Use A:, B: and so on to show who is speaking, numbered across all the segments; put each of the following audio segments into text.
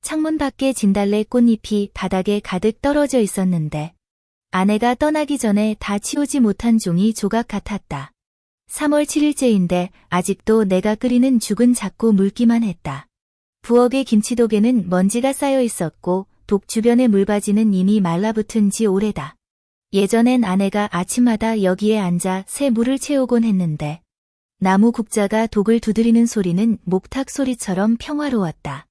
A: 창문 밖에 진달래 꽃잎이 바닥에 가득 떨어져 있었는데 아내가 떠나기 전에 다 치우지 못한 종이 조각 같았다. 3월 7일째인데 아직도 내가 끓이는 죽은 자꾸 물기만 했다. 부엌의 김치독에는 먼지가 쌓여 있었고 독 주변의 물바지는 이미 말라붙은 지 오래다. 예전엔 아내가 아침마다 여기에 앉아 새 물을 채우곤 했는데 나무 국자가 독을 두드리는 소리는 목탁 소리처럼 평화로웠다.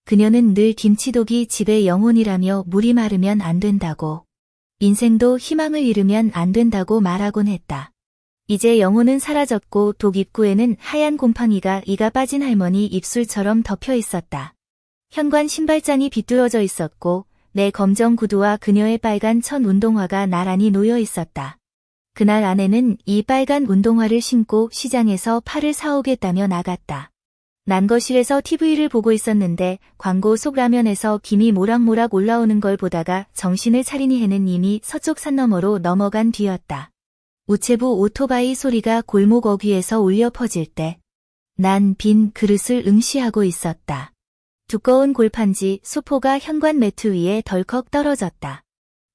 A: 그녀는 늘 김치독이 집의 영혼이라며 물이 마르면 안 된다고, 인생도 희망을 잃으면 안 된다고 말하곤 했다. 이제 영혼은 사라졌고 독 입구에는 하얀 곰팡이가 이가 빠진 할머니 입술처럼 덮여 있었다. 현관 신발장이 비뚤어져 있었고 내 검정 구두와 그녀의 빨간 천 운동화가 나란히 놓여 있었다. 그날 아내는 이 빨간 운동화를 신고 시장에서 파를 사오겠다며 나갔다. 난 거실에서 TV를 보고 있었는데 광고 속 라면에서 김이 모락모락 올라오는 걸 보다가 정신을 차리니 해는 이미 서쪽 산 너머로 넘어간 뒤였다. 우체부 오토바이 소리가 골목 어귀에서 울려 퍼질 때 난 빈 그릇을 응시하고 있었다. 두꺼운 골판지 수포가 현관 매트 위에 덜컥 떨어졌다.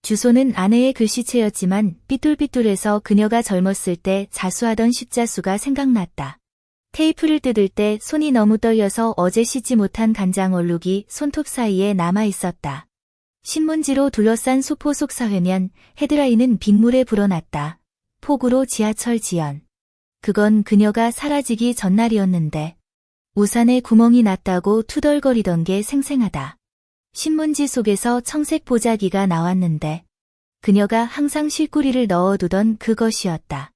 A: 주소는 아내의 글씨체였지만 삐뚤삐뚤해서 그녀가 젊었을 때 자수하던 십자수가 생각났다. 테이프를 뜯을 때 손이 너무 떨려서 어제 씻지 못한 간장 얼룩이 손톱 사이에 남아 있었다. 신문지로 둘러싼 수포 속 사회면 헤드라인은 빗물에 불어났다. 폭우로 지하철 지연. 그건 그녀가 사라지기 전날이었는데 우산에 구멍이 났다고 투덜거리던 게 생생하다. 신문지 속에서 청색 보자기가 나왔는데 그녀가 항상 실구리를 넣어두던 그것이었다.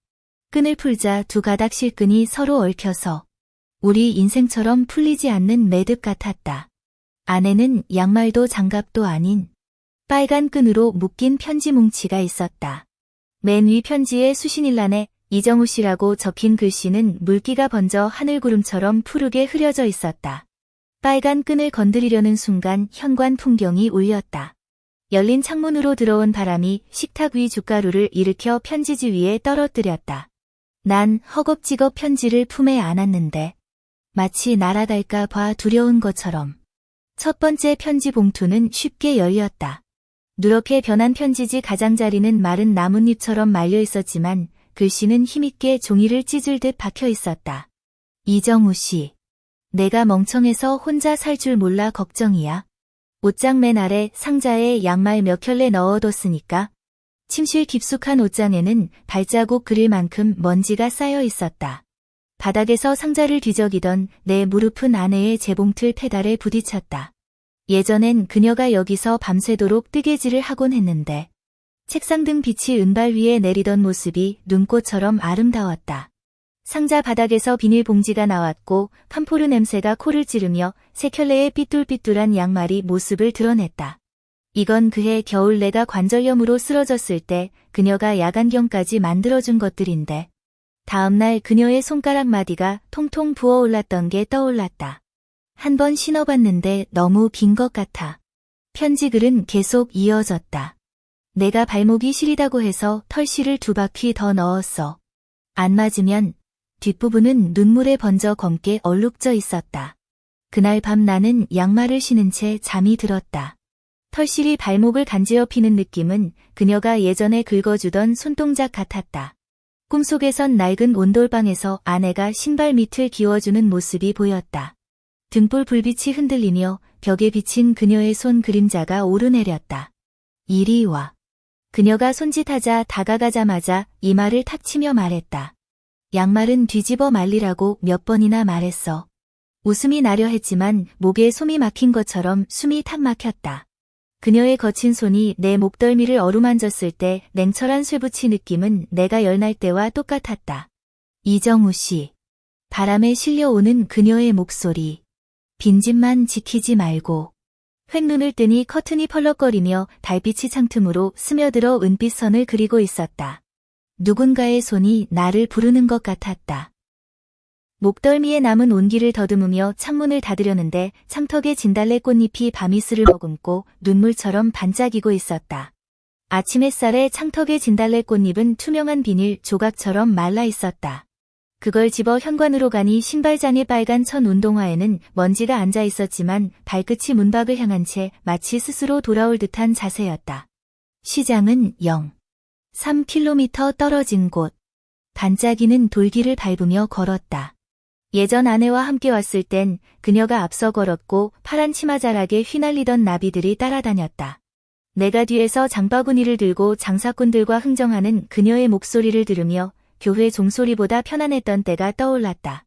A: 끈을 풀자 두 가닥 실끈이 서로 얽혀서 우리 인생처럼 풀리지 않는 매듭 같았다. 안에는 양말도 장갑도 아닌 빨간 끈으로 묶인 편지 뭉치가 있었다. 맨 위 편지의 수신일란에 이정우 씨라고 적힌 글씨는 물기가 번져 하늘구름처럼 푸르게 흐려져 있었다. 빨간 끈을 건드리려는 순간 현관 풍경이 울렸다. 열린 창문으로 들어온 바람이 식탁 위 춧가루를 일으켜 편지지 위에 떨어뜨렸다. 난 허겁지겁 편지를 품에 안았는데 마치 날아갈까 봐 두려운 것처럼 첫 번째 편지 봉투는 쉽게 열렸다. 누렇게 변한 편지지 가장자리는 마른 나뭇잎처럼 말려 있었지만 글씨는 힘있게 종이를 찢을 듯 박혀 있었다. 이정우 씨. 내가 멍청해서 혼자 살 줄 몰라 걱정이야. 옷장 맨 아래 상자에 양말 몇 켤레 넣어뒀으니까. 침실 깊숙한 옷장에는 발자국 그릴 만큼 먼지가 쌓여 있었다. 바닥에서 상자를 뒤적이던 내 무릎은 아내의 재봉틀 페달에 부딪혔다. 예전엔 그녀가 여기서 밤새도록 뜨개질을 하곤 했는데 책상 등 빛이 은발 위에 내리던 모습이 눈꽃처럼 아름다웠다. 상자 바닥에서 비닐봉지가 나왔고 캄포르 냄새가 코를 찌르며 세 켤레의 삐뚤삐뚤한 양말이 모습을 드러냈다. 이건 그해 겨울 내가 관절염으로 쓰러졌을 때 그녀가 야간경까지 만들어준 것들인데 다음날 그녀의 손가락 마디가 통통 부어올랐던 게 떠올랐다. 한 번 신어봤는데 너무 긴 것 같아. 편지 글은 계속 이어졌다. 내가 발목이 시리다고 해서 털실을 2바퀴 더 넣었어. 안 맞으면 뒷부분은 눈물에 번져 검게 얼룩져 있었다. 그날 밤 나는 양말을 신은 채 잠이 들었다. 털실이 발목을 간지럽히는 느낌은 그녀가 예전에 긁어주던 손동작 같았다. 꿈속에선 낡은 온돌방에서 아내가 신발 밑을 기워주는 모습이 보였다. 등불 불빛이 흔들리며 벽에 비친 그녀의 손 그림자가 오르내렸다. 이리 와. 그녀가 손짓하자 다가가자마자 이마를 탁 치며 말했다. 양말은 뒤집어 말리라고 몇 번이나 말했어. 웃음이 나려 했지만 목에 솜이 막힌 것처럼 숨이 탁 막혔다. 그녀의 거친 손이 내 목덜미를 어루만졌을 때 냉철한 쇠붙이 느낌은 내가 열날 때와 똑같았다. 이정우 씨. 바람에 실려오는 그녀의 목소리. 빈집만 지키지 말고. 횡눈을 뜨니 커튼이 펄럭거리며 달빛이 창틈으로 스며들어 은빛 선을 그리고 있었다. 누군가의 손이 나를 부르는 것 같았다. 목덜미에 남은 온기를 더듬으며 창문을 닫으려는데 창턱에 진달래 꽃잎이 밤이슬을 머금고 눈물처럼 반짝이고 있었다. 아침 햇살에 창턱의 진달래 꽃잎은 투명한 비닐 조각처럼 말라 있었다. 그걸 집어 현관으로 가니 신발장의 빨간 천 운동화에는 먼지가 앉아 있었지만 발끝이 문밖을 향한 채 마치 스스로 돌아올 듯한 자세였다. 시장은 0.3km 떨어진 곳. 반짝이는 돌길을 밟으며 걸었다. 예전 아내와 함께 왔을 땐 그녀가 앞서 걸었고 파란 치마자락에 휘날리던 나비들이 따라다녔다. 내가 뒤에서 장바구니를 들고 장사꾼들과 흥정하는 그녀의 목소리를 들으며 교회 종소리보다 편안했던 때가 떠올랐다.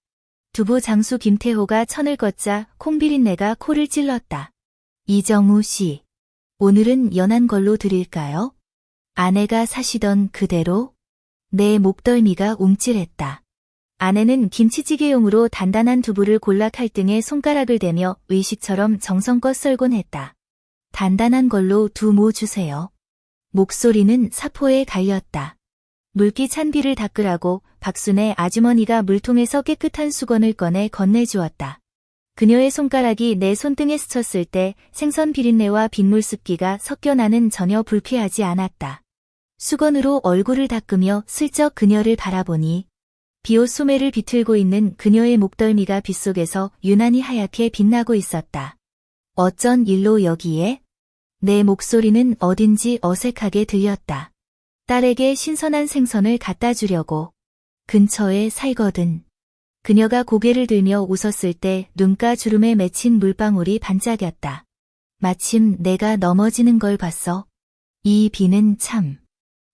A: 두부 장수 김태호가 천을 걷자 콩비린내가 코를 찔렀다. 이정우 씨, 오늘은 연한 걸로 드릴까요? 아내가 사시던 그대로? 내 목덜미가 움찔했다. 아내는 김치찌개용으로 단단한 두부를 골라 칼등에 손가락을 대며 의식처럼 정성껏 썰곤 했다. 단단한 걸로 2모 주세요. 목소리는 사포에 갈렸다. 물기 찬 비를 닦으라고 박순의 아주머니가 물통에서 깨끗한 수건을 꺼내 건네주었다. 그녀의 손가락이 내 손등에 스쳤을 때 생선 비린내와 빗물 습기가 섞여나는 전혀 불쾌하지 않았다. 수건으로 얼굴을 닦으며 슬쩍 그녀를 바라보니 비옷 소매를 비틀고 있는 그녀의 목덜미가 빗속에서 유난히 하얗게 빛나고 있었다. 어쩐 일로 여기에? 내 목소리는 어딘지 어색하게 들렸다. 딸에게 신선한 생선을 갖다 주려고. 근처에 살거든. 그녀가 고개를 들며 웃었을 때 눈가 주름에 맺힌 물방울이 반짝였다. 마침 내가 넘어지는 걸 봤어. 이 비는 참.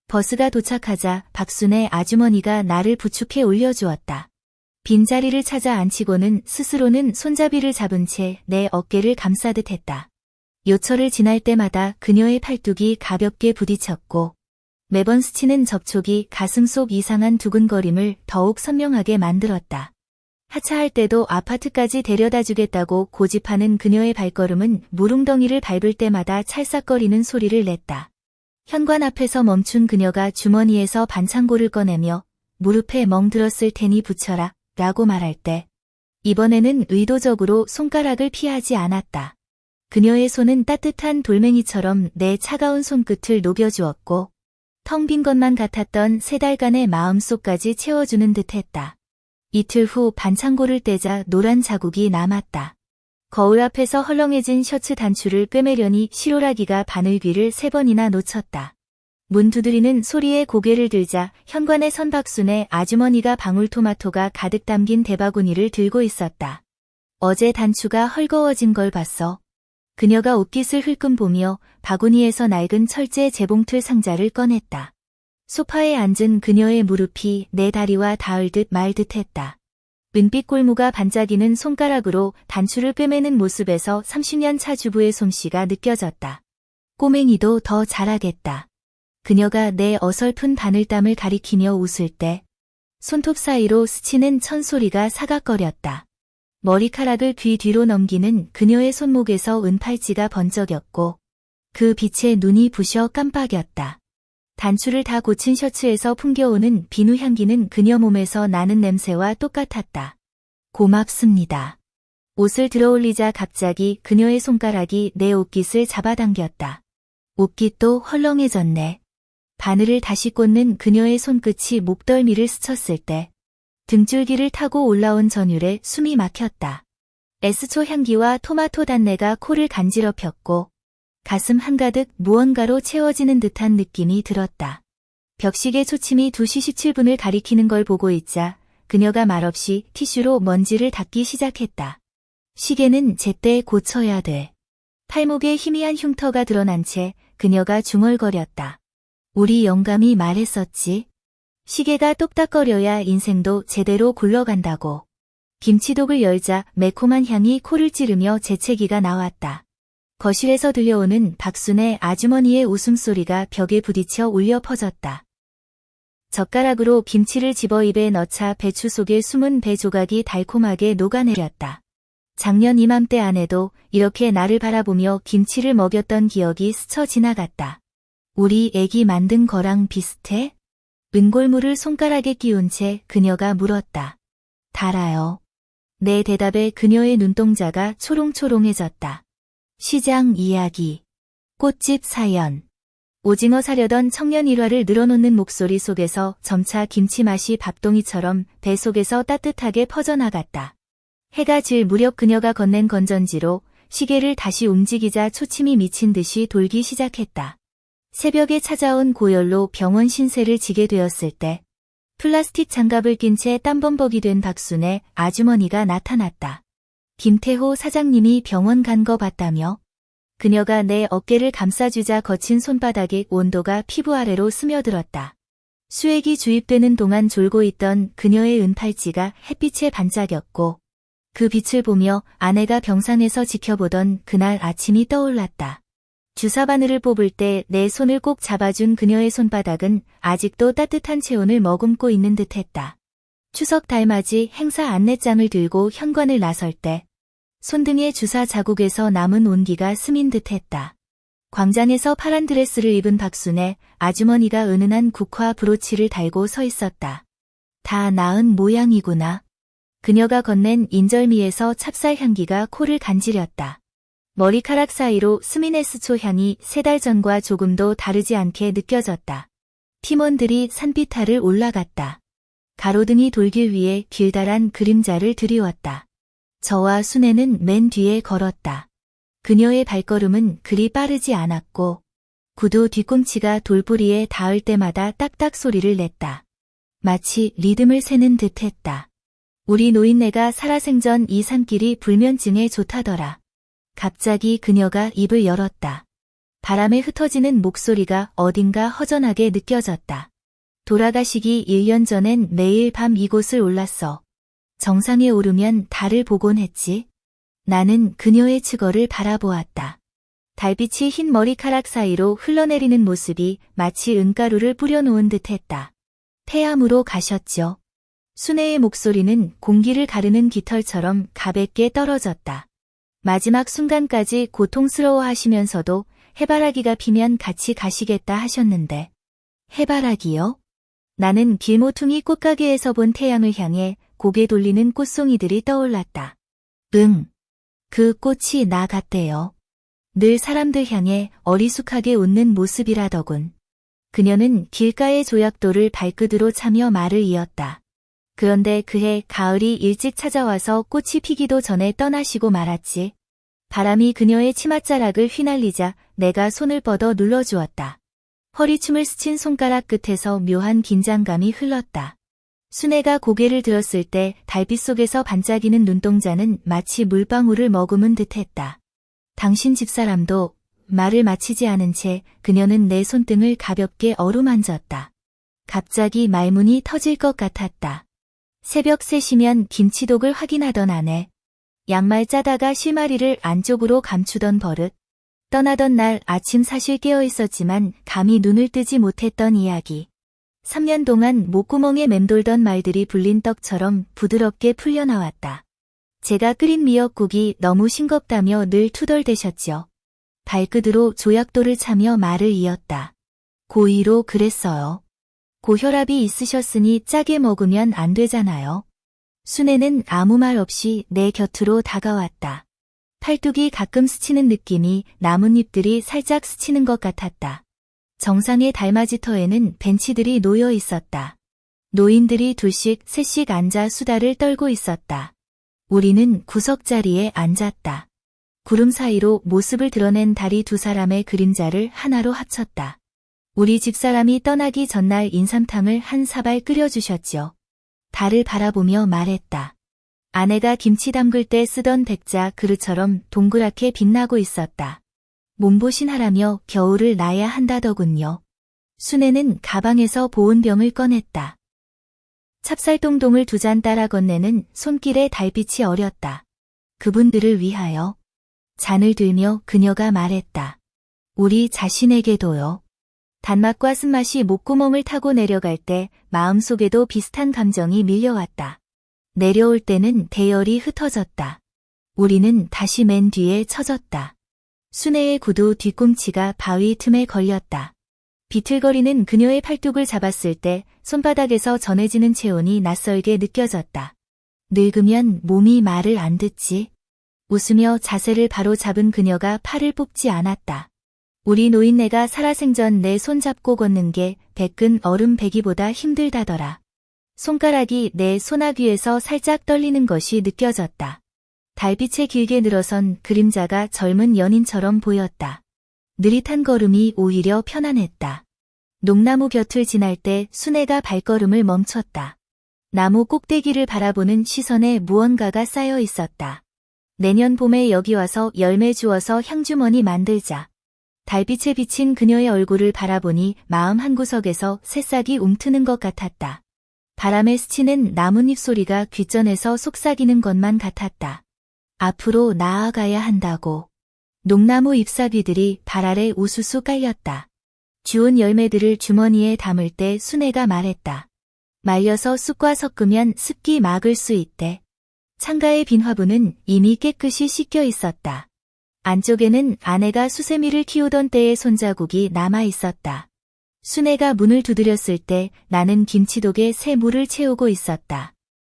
A: 버스가 도착하자 박순의 아주머니가 나를 부축해 올려주었다. 빈자리를 찾아 앉히고는 스스로는 손잡이를 잡은 채 내 어깨를 감싸듯 했다. 요철을 지날 때마다 그녀의 팔뚝이 가볍게 부딪혔고 매번 스치는 접촉이 가슴 속 이상한 두근거림을 더욱 선명하게 만들었다. 하차할 때도 아파트까지 데려다 주겠다고 고집하는 그녀의 발걸음은 무릉덩이를 밟을 때마다 찰싹거리는 소리를 냈다. 현관 앞에서 멈춘 그녀가 주머니에서 반창고를 꺼내며 무릎에 멍들었을 테니 붙여라 라고 말할 때 이번에는 의도적으로 손가락을 피하지 않았다. 그녀의 손은 따뜻한 돌멩이처럼 내 차가운 손끝을 녹여주었고 텅 빈 것만 같았던 3달간의 마음속까지 채워주는 듯했다. 이틀 후 반창고를 떼자 노란 자국이 남았다. 거울 앞에서 헐렁해진 셔츠 단추를 꿰매려니 실오라기가 바늘귀를 3번이나 놓쳤다. 문 두드리는 소리에 고개를 들자 현관에 선 박순의 아주머니가 방울토마토가 가득 담긴 대바구니를 들고 있었다. 어제 단추가 헐거워진 걸 봤어. 그녀가 옷깃을 흘끔 보며 바구니에서 낡은 철제 재봉틀 상자를 꺼냈다. 소파에 앉은 그녀의 무릎이 내 다리와 닿을 듯 말 듯했다. 은빛 골무가 반짝이는 손가락으로 단추를 꿰매는 모습에서 30년 차 주부의 솜씨가 느껴졌다. 꼬맹이도 더 잘하겠다. 그녀가 내 어설픈 바늘땀을 가리키며 웃을 때 손톱 사이로 스치는 천 소리가 사각거렸다. 머리카락을 귀 뒤로 넘기는 그녀의 손목에서 은팔찌가 번쩍였고 그 빛에 눈이 부셔 깜빡였다. 단추를 다 고친 셔츠에서 풍겨오는 비누 향기는 그녀 몸에서 나는 냄새와 똑같았다. 고맙습니다. 옷을 들어올리자 갑자기 그녀의 손가락이 내 옷깃을 잡아당겼다. 옷깃도 헐렁해졌네. 바늘을 다시 꽂는 그녀의 손끝이 목덜미를 스쳤을 때 등줄기를 타고 올라온 전율에 숨이 막혔다. 에스초 향기와 토마토 단내가 코를 간지럽혔고 가슴 한가득 무언가로 채워지는 듯한 느낌이 들었다. 벽시계 초침이 2시 17분을 가리키는 걸 보고 있자 그녀가 말없이 티슈로 먼지를 닦기 시작했다. 시계는 제때 고쳐야 돼. 팔목에 희미한 흉터가 드러난 채 그녀가 중얼거렸다. 우리 영감이 말했었지. 시계가 똑딱거려야 인생도 제대로 굴러간다고. 김치독을 열자 매콤한 향이 코를 찌르며 재채기가 나왔다. 거실에서 들려오는 박순의 아주머니의 웃음소리가 벽에 부딪혀 울려 퍼졌다. 젓가락으로 김치를 집어 입에 넣자 배추 속에 숨은 배 조각이 달콤하게 녹아내렸다. 작년 이맘때 아내도 이렇게 나를 바라보며 김치를 먹였던 기억이 스쳐 지나갔다. 우리 애기 만든 거랑 비슷해? 은골무를 손가락에 끼운 채 그녀가 물었다. 달아요. 내 대답에 그녀의 눈동자가 초롱초롱해졌다. 시장 이야기. 꽃집 사연. 오징어 사려던 청년 일화를 늘어놓는 목소리 속에서 점차 김치 맛이 밥동이처럼 배 속에서 따뜻하게 퍼져나갔다. 해가 질 무렵 그녀가 건넨 건전지로 시계를 다시 움직이자 초침이 미친 듯이 돌기 시작했다. 새벽에 찾아온 고열로 병원 신세를 지게 되었을 때 플라스틱 장갑을 낀 채 땀범벅이 된 박순의 아주머니가 나타났다. 김태호 사장님이 병원 간 거 봤다며? 그녀가 내 어깨를 감싸주자 거친 손바닥의 온도가 피부 아래로 스며들었다. 수액이 주입되는 동안 졸고 있던 그녀의 은팔찌가 햇빛에 반짝였고 그 빛을 보며 아내가 병상에서 지켜보던 그날 아침이 떠올랐다. 주사 바늘을 뽑을 때 내 손을 꼭 잡아준 그녀의 손바닥은 아직도 따뜻한 체온을 머금고 있는 듯했다. 추석 달맞이 행사 안내장을 들고 현관을 나설 때 손등의 주사 자국에서 남은 온기가 스민 듯했다. 광장에서 파란 드레스를 입은 박순의 아주머니가 은은한 국화 브로치를 달고 서 있었다. 다 나은 모양이구나. 그녀가 건넨 인절미에서 찹쌀 향기가 코를 간지렸다. 머리카락 사이로 스미네스초 향이 3달 전과 조금도 다르지 않게 느껴졌다. 팀원들이 산비탈을 올라갔다. 가로등이 돌길 위해 길다란 그림자를 드리웠다. 저와 순애는 맨 뒤에 걸었다. 그녀의 발걸음은 그리 빠르지 않았고 구두 뒤꿈치가 돌부리에 닿을 때마다 딱딱 소리를 냈다. 마치 리듬을 세는 듯했다. 우리 노인네가 살아생전 이 산길이 불면증에 좋다더라. 갑자기 그녀가 입을 열었다. 바람에 흩어지는 목소리가 어딘가 허전하게 느껴졌다. 돌아가시기 1년 전엔 매일 밤 이곳을 올랐어. 정상에 오르면 달을 보곤 했지. 나는 그녀의 측어를 바라보았다. 달빛이 흰 머리카락 사이로 흘러내리는 모습이 마치 은가루를 뿌려놓은 듯했다. 폐암으로 가셨죠. 순애의 목소리는 공기를 가르는 깃털처럼 가볍게 떨어졌다. 마지막 순간까지 고통스러워하시면서도 해바라기가 피면 같이 가시겠다 하셨는데. 해바라기요? 나는 길모퉁이 꽃가게에서 본 태양을 향해 고개 돌리는 꽃송이들이 떠올랐다. 그 꽃이 나 같대요. 늘 사람들 향해 어리숙하게 웃는 모습이라더군. 그녀는 길가의 조약돌을 발끝으로 차며 말을 이었다. 그런데 그해 가을이 일찍 찾아와서 꽃이 피기도 전에 떠나시고 말았지. 바람이 그녀의 치맛자락을 휘날리자 내가 손을 뻗어 눌러주었다. 허리춤을 스친 손가락 끝에서 묘한 긴장감이 흘렀다. 순애가 고개를 들었을 때 달빛 속에서 반짝이는 눈동자는 마치 물방울을 머금은 듯했다. 당신 집사람도 말을 마치지 않은 채 그녀는 내 손등을 가볍게 어루만졌다. 갑자기 말문이 터질 것 같았다. 새벽 3시면 김치독을 확인하던 아내. 양말 짜다가 실마리를 안쪽으로 감추던 버릇. 떠나던 날 아침 사실 깨어있었지만 감히 눈을 뜨지 못했던 이야기. 3년 동안 목구멍에 맴돌던 말들이 불린 떡처럼 부드럽게 풀려나왔다. 제가 끓인 미역국이 너무 싱겁다며 늘 투덜대셨죠. 발끝으로 조약돌을 차며 말을 이었다. 고의로 그랬어요. 고혈압이 있으셨으니 짜게 먹으면 안 되잖아요. 순애는 아무 말 없이 내 곁으로 다가왔다. 팔뚝이 가끔 스치는 느낌이 나뭇잎들이 살짝 스치는 것 같았다. 정상의 달맞이터에는 벤치들이 놓여 있었다. 노인들이 둘씩 셋씩 앉아 수다를 떨고 있었다. 우리는 구석자리에 앉았다. 구름 사이로 모습을 드러낸 달이 두 사람의 그림자를 하나로 합쳤다. 우리 집사람이 떠나기 전날 인삼탕을 한 사발 끓여주셨죠. 달을 바라보며 말했다. 아내가 김치 담글 때 쓰던 백자 그릇처럼 동그랗게 빛나고 있었다. 몸보신하라며 겨울을 나야 한다더군요. 순애는 가방에서 보온병을 꺼냈다. 찹쌀동동을 2잔 따라 건네는 손길에 달빛이 어렸다. 그분들을 위하여. 잔을 들며 그녀가 말했다. 우리 자신에게도요. 단맛과 쓴맛이 목구멍을 타고 내려갈 때 마음속에도 비슷한 감정이 밀려왔다. 내려올 때는 대열이 흩어졌다. 우리는 다시 맨 뒤에 처졌다. 순애의 구두 뒤꿈치가 바위 틈에 걸렸다. 비틀거리는 그녀의 팔뚝을 잡았을 때 손바닥에서 전해지는 체온이 낯설게 느껴졌다. 늙으면 몸이 말을 안 듣지. 웃으며 자세를 바로 잡은 그녀가 팔을 뽑지 않았다. 우리 노인네가 살아생전 내 손 잡고 걷는 게 백근 얼음 베기보다 힘들다더라. 손가락이 내 손아귀 위에서 살짝 떨리는 것이 느껴졌다. 달빛에 길게 늘어선 그림자가 젊은 연인처럼 보였다. 느릿한 걸음이 오히려 편안했다. 농나무 곁을 지날 때 순애가 발걸음을 멈췄다. 나무 꼭대기를 바라보는 시선에 무언가가 쌓여 있었다. 내년 봄에 여기 와서 열매 주워서 향주머니 만들자. 달빛에 비친 그녀의 얼굴을 바라보니 마음 한구석에서 새싹이 움트는 것 같았다. 바람에 스치는 나뭇잎 소리가 귓전에서 속삭이는 것만 같았다. 앞으로 나아가야 한다고. 농나무 잎사귀들이 발 아래 우수수 깔렸다. 주운 열매들을 주머니에 담을 때 순애가 말했다. 말려서 쑥과 섞으면 습기 막을 수 있대. 창가의 빈 화분은 이미 깨끗이 씻겨 있었다. 안쪽에는 아내가 수세미를 키우던 때의 손자국이 남아 있었다. 순애가 문을 두드렸을 때 나는 김치독에 새 물을 채우고 있었다.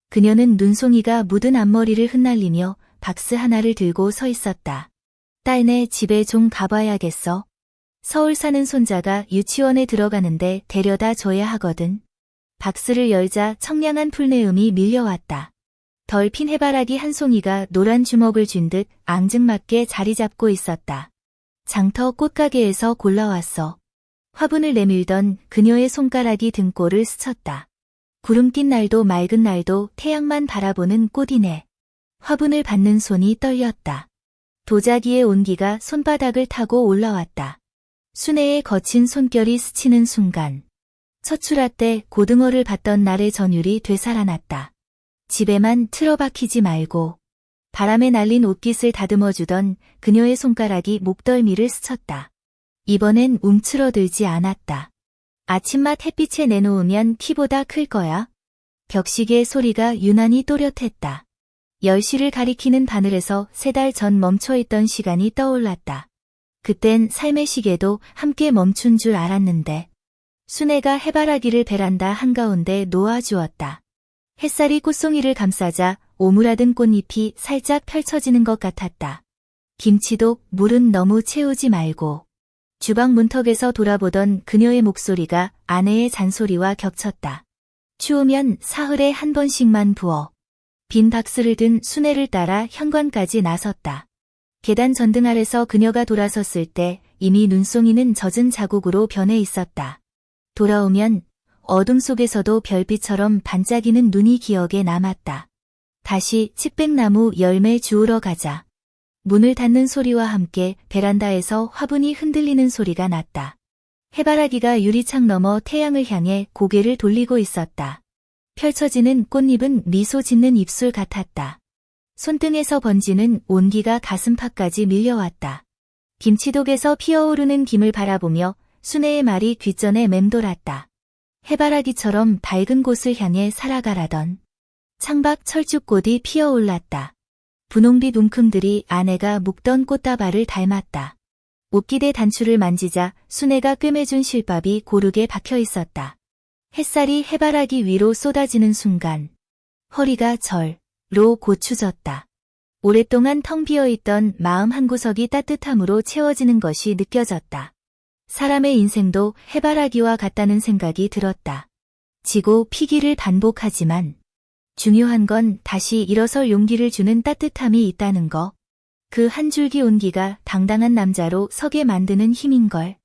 A: 그녀는 눈송이가 묻은 앞머리를 흩날리며 박스 하나를 들고 서 있었다. 딸네 집에 좀 가봐야겠어. 서울 사는 손자가 유치원에 들어가는데 데려다 줘야 하거든. 박스를 열자 청량한 풀내음이 밀려왔다. 덜 핀 해바라기 한 송이가 노란 주먹을 쥔 듯 앙증맞게 자리 잡고 있었다. 장터 꽃가게에서 골라왔어. 화분을 내밀던 그녀의 손가락이 등골을 스쳤다. 구름 낀 날도 맑은 날도 태양만 바라보는 꽃이네. 화분을 받는 손이 떨렸다. 도자기의 온기가 손바닥을 타고 올라왔다. 순애의 거친 손결이 스치는 순간 처추라 때 고등어를 봤던 날의 전율이 되살아났다. 집에만 틀어박히지 말고. 바람에 날린 옷깃을 다듬어주던 그녀의 손가락이 목덜미를 스쳤다. 이번엔 움츠러들지 않았다. 아침맛 햇빛에 내놓으면 키보다 클 거야. 벽시계의 소리가 유난히 또렷했다. 10시를 가리키는 바늘에서 3달 전 멈춰있던 시간이 떠올랐다. 그땐 삶의 시계도 함께 멈춘 줄 알았는데. 순애가 해바라기를 베란다 한가운데 놓아주었다. 햇살이 꽃송이를 감싸자 오므라든 꽃잎이 살짝 펼쳐지는 것 같았다. 김치독 물은 너무 채우지 말고. 주방 문턱에서 돌아보던 그녀의 목소리가 아내의 잔소리와 겹쳤다. 추우면 사흘에 한 번씩만 부어. 빈 박스를 든 순애를 따라 현관까지 나섰다. 계단 전등 아래서 그녀가 돌아섰을 때 이미 눈송이는 젖은 자국으로 변해 있었다. 돌아오면 어둠 속에서도 별빛처럼 반짝이는 눈이 기억에 남았다. 다시 칡백나무 열매 주우러 가자. 문을 닫는 소리와 함께 베란다에서 화분이 흔들리는 소리가 났다. 해바라기가 유리창 너머 태양을 향해 고개를 돌리고 있었다. 펼쳐지는 꽃잎은 미소 짓는 입술 같았다. 손등에서 번지는 온기가 가슴팍까지 밀려왔다. 김치독에서 피어오르는 김을 바라보며 순애의 말이 귓전에 맴돌았다. 해바라기처럼 밝은 곳을 향해 살아가라던. 창밖 철쭉꽃이 피어올랐다. 분홍빛 웅큼들이 아내가 묵던 꽃다발을 닮았다. 옷깃의 단추를 만지자 순애가 꿰매준 실밥이 고르게 박혀 있었다. 햇살이 해바라기 위로 쏟아지는 순간 허리가 절로 고추졌다. 오랫동안 텅 비어있던 마음 한구석이 따뜻함으로 채워지는 것이 느껴졌다. 사람의 인생도 해바라기와 같다는 생각이 들었다. 지고 피기를 반복하지만 중요한 건 다시 일어설 용기를 주는 따뜻함이 있다는 거. 그 한 줄기 온기가 당당한 남자로 서게 만드는 힘인걸.